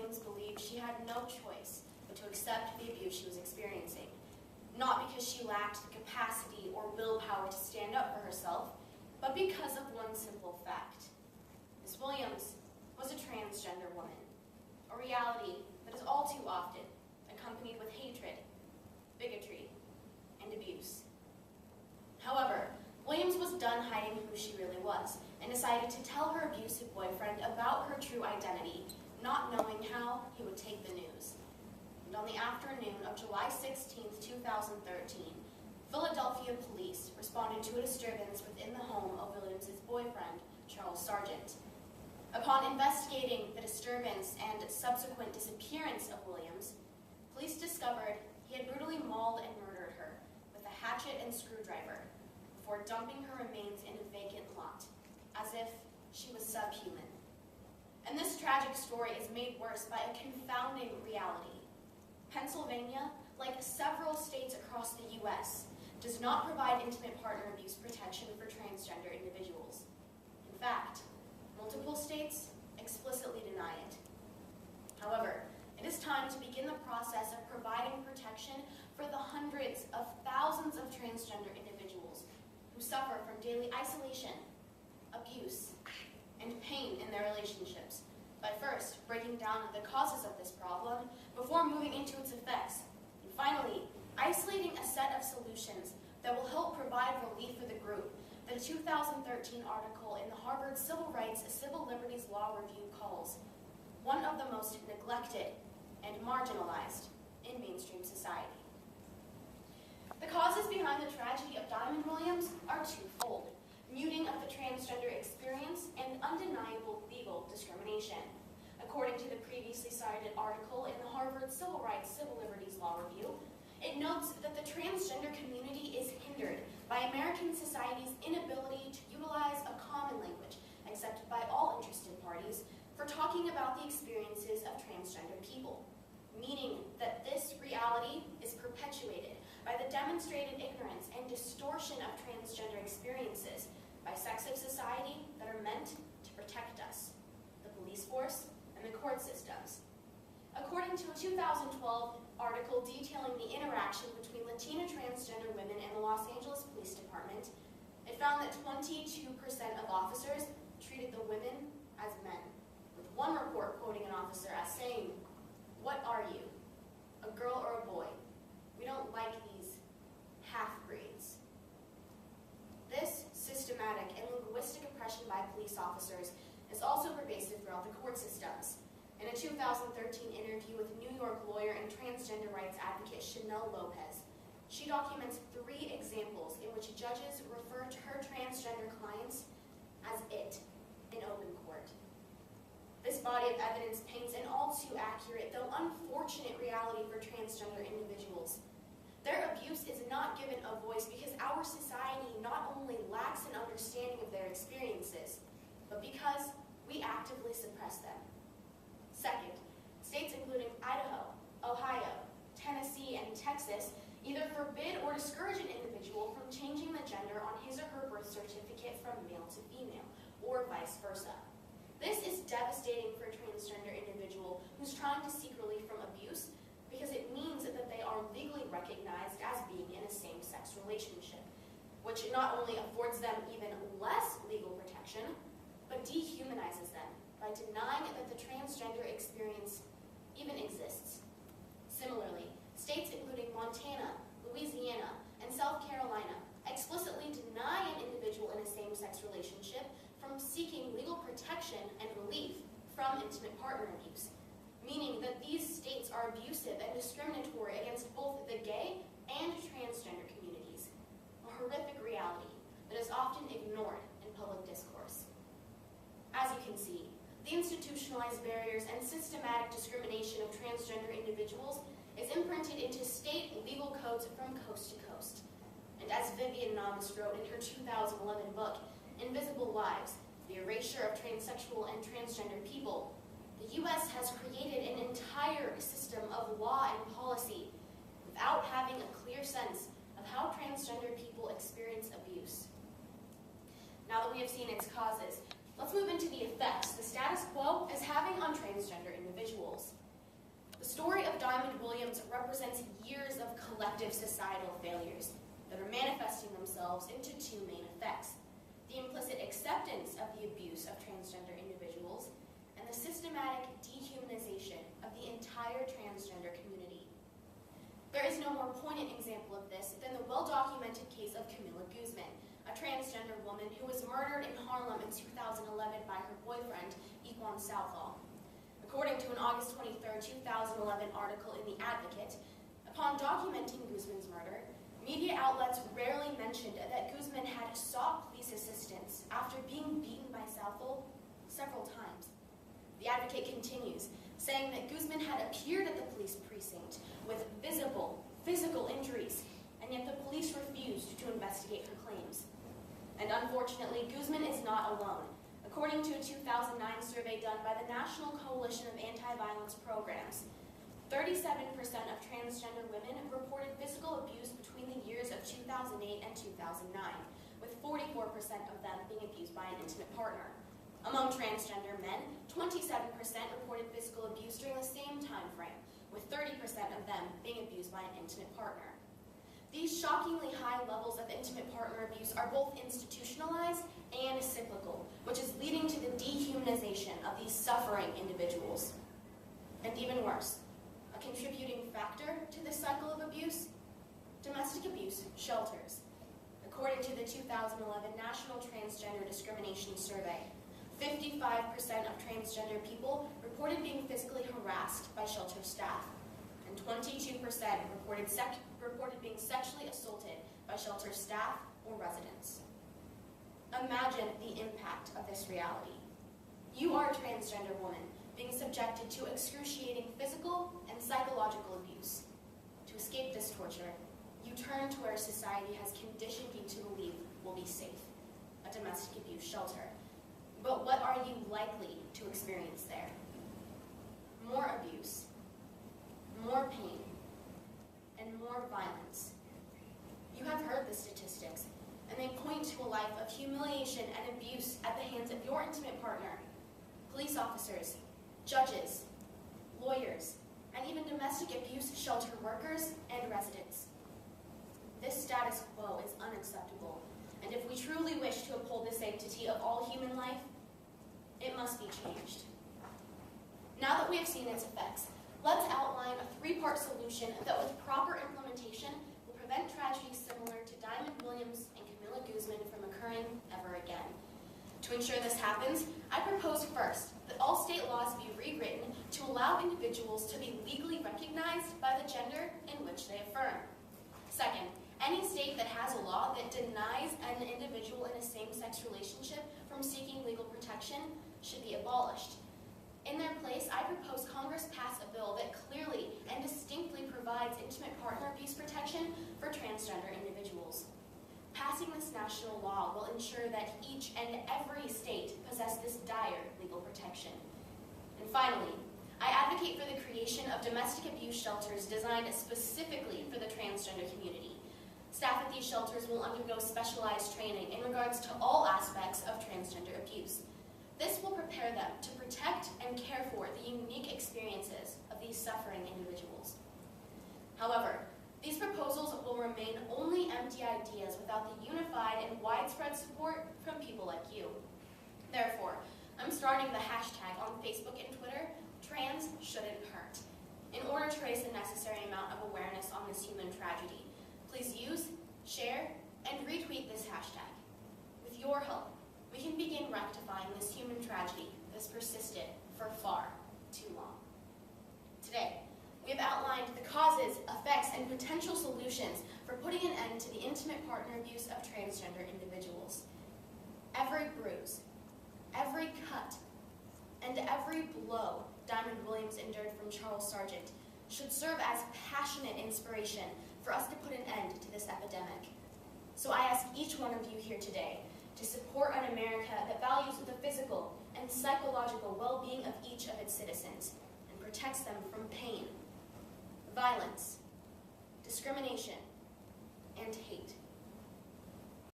Williams believed she had no choice but to accept the abuse she was experiencing, not because she lacked the capacity or willpower to stand up for herself, but because of one simple fact. Ms. Williams was a transgender woman, a reality that is all too often accompanied with hatred, bigotry, and abuse. However, Williams was done hiding who she really was and decided to tell her abusive boyfriend about her true identity, not knowing how he would take the news. And on the afternoon of July 16, 2013, Philadelphia police responded to a disturbance within the home of Williams' boyfriend, Charles Sargent. Upon investigating the disturbance and subsequent disappearance of Williams, police discovered he had brutally mauled and murdered her with a hatchet and screwdriver before dumping her remains in a vacant lot, as if she was subhuman. And this tragic story is made worse by a confounding reality. Pennsylvania, like several states across the U.S., does not provide intimate partner abuse protection for transgender individuals. In fact, multiple states explicitly deny it. However, it is time to begin the process of providing protection for the hundreds of thousands of transgender individuals who suffer from daily isolation, abuse, and pain in their relationships, by first breaking down the causes of this problem before moving into its effects, and finally, isolating a set of solutions that will help provide relief for the group that a 2013 article in the Harvard Civil Rights Civil Liberties Law Review calls one of the most neglected and marginalized in mainstream society. The causes behind the tragedy of Diamond Williams are twofold: muting of the transgender experience and undeniable legal discrimination. According to the previously cited article in the Harvard Civil Rights Civil Liberties Law Review, it notes that the transgender community is hindered by American society's inability to utilize a common language accepted by all interested parties for talking about the experiences of transgender people, meaning that this reality is perpetuated by the demonstrated ignorance and distortion of transgender experiences by sects of society that are meant to protect us, the police force, and the court systems. According to a 2012 article detailing the interaction between Latina transgender women and the Los Angeles Police Department, it found that 22% of officers treated the women as men, with one report quoting an officer as saying, "What are you, a girl or a boy? We don't like these half-breeds." This systematic and linguistic oppression by police officers is also pervasive throughout the court systems. In a 2013 interview with New York lawyer and transgender rights advocate Chanel Lopez, she documents 3 examples in which judges refer to her transgender clients as it in open court. This body of evidence paints an all too accurate, though unfortunate, reality for transgender individuals. Their abuse is not given a voice because our society not only lacks an understanding of their experiences, but because we actively suppress them. Second, states including Idaho, Ohio, Tennessee, and Texas either forbid or discourage an individual from changing the gender on his or her birth certificate from male to female, or vice versa. This is devastating for a transgender individual who's trying to seek relief from abuse because it means that they are legally recognized as being in a same-sex relationship, which not only affords them even less legal protection, but dehumanizes them by denying that the transgender experience even exists. Similarly, states including Montana, Louisiana, and South Carolina explicitly deny an individual in a same-sex relationship from seeking legal protection and relief from intimate partner abuse, meaning that these states are abusive and discriminatory against both the gay and transgender communities, a horrific reality that is often ignored in public discourse. As you can see, the institutionalized barriers and systematic discrimination of transgender individuals is imprinted into state legal codes from coast to coast. And as Vivian Nomis wrote in her 2011 book, Invisible Lives, the Erasure of Transsexual and Transgender People, the U.S. has created an entire system of law and policy without having a clear sense of how transgender people experience abuse. Now that we have seen its causes, let's move into the effects the status quo is having on transgender individuals. collective societal failures that are manifesting themselves into two main effects: the implicit acceptance of the abuse of transgender individuals and the systematic dehumanization of the entire transgender community. There is no more poignant example of this than the well-documented case of Camila Guzman, a transgender woman who was murdered in Harlem in 2011 by her boyfriend, Equan Southall. According to an August 23, 2011 article in The Advocate, upon documenting Guzman's murder, media outlets rarely mentioned that Guzman had sought police assistance after being beaten by Southall several times. The Advocate continues, saying that Guzman had appeared at the police precinct with visible physical injuries, and yet the police refused to investigate her claims. And unfortunately, Guzman is not alone. According to a 2009 survey done by the National Coalition of Anti-Violence Programs, 37% of transgender women reported physical abuse between the years of 2008 and 2009, with 44% of them being abused by an intimate partner. Among transgender men, 27% reported physical abuse during the same time frame, with 30% of them being abused by an intimate partner. These shockingly high levels of intimate partner abuse are both institutionalized and cyclical, which is leading to the dehumanization of these suffering individuals. And even worse, a contributing factor to this cycle of abuse? Domestic abuse shelters. According to the 2011 National Transgender Discrimination Survey, 55% of transgender people reported being physically harassed by shelter staff, and 22% reported being sexually assaulted by shelter staff or residents. Imagine the impact of this reality. You are a transgender woman being subjected to excruciating physical and psychological abuse. To escape this torture, you turn to where society has conditioned you to believe will be safe, a domestic abuse shelter. But what are you likely to experience there? More abuse, more pain, and more violence. You have heard the statistics, and they point to a life of humiliation and abuse at the hands of your intimate partner, police officers, judges, lawyers, and even domestic abuse shelter workers and residents. This status quo is unacceptable, and if we truly wish to uphold the sanctity of all human life, it must be changed. Now that we have seen its effects, let's outline a three-part solution that with proper implementation will prevent tragedies similar to Diamond Williams and Camila Guzman from occurring ever again. To ensure this happens, I propose first that all state laws be rewritten to allow individuals to be legally recognized by the gender in which they affirm. Second, any state that has a law that denies an individual in a same-sex relationship from seeking legal protection should be abolished. In their place, I propose Congress pass a bill that clearly and distinctly provides intimate partner abuse protection for transgender individuals. Passing this national law will ensure that each and every state possess this dire legal protection. And finally, I advocate for the creation of domestic abuse shelters designed specifically for the transgender community. Staff at these shelters will undergo specialized training in regards to all aspects of transgender abuse. This will prepare them to protect and care for the unique experiences of these suffering individuals. However, these proposals will remain only empty ideas without the unified and widespread support from people like you. Therefore, I'm starting the hashtag on Facebook and Twitter, Trans Shouldn't Hurt, in order to raise the necessary amount of awareness on this human tragedy. Please use, share, and retweet this hashtag. With your help, we can begin rectifying this human tragedy that's persisted for far too long. Today, we have outlined the causes, effects, and potential solutions for putting an end to the intimate partner abuse of transgender individuals. Every bruise, every cut, and every blow Diamond Williams endured from Charles Sargent should serve as passionate inspiration for us to put an end to this epidemic. So I ask each one of you here today to support an America that values the physical and psychological well-being of each of its citizens and protects them from pain, violence, discrimination, and hate.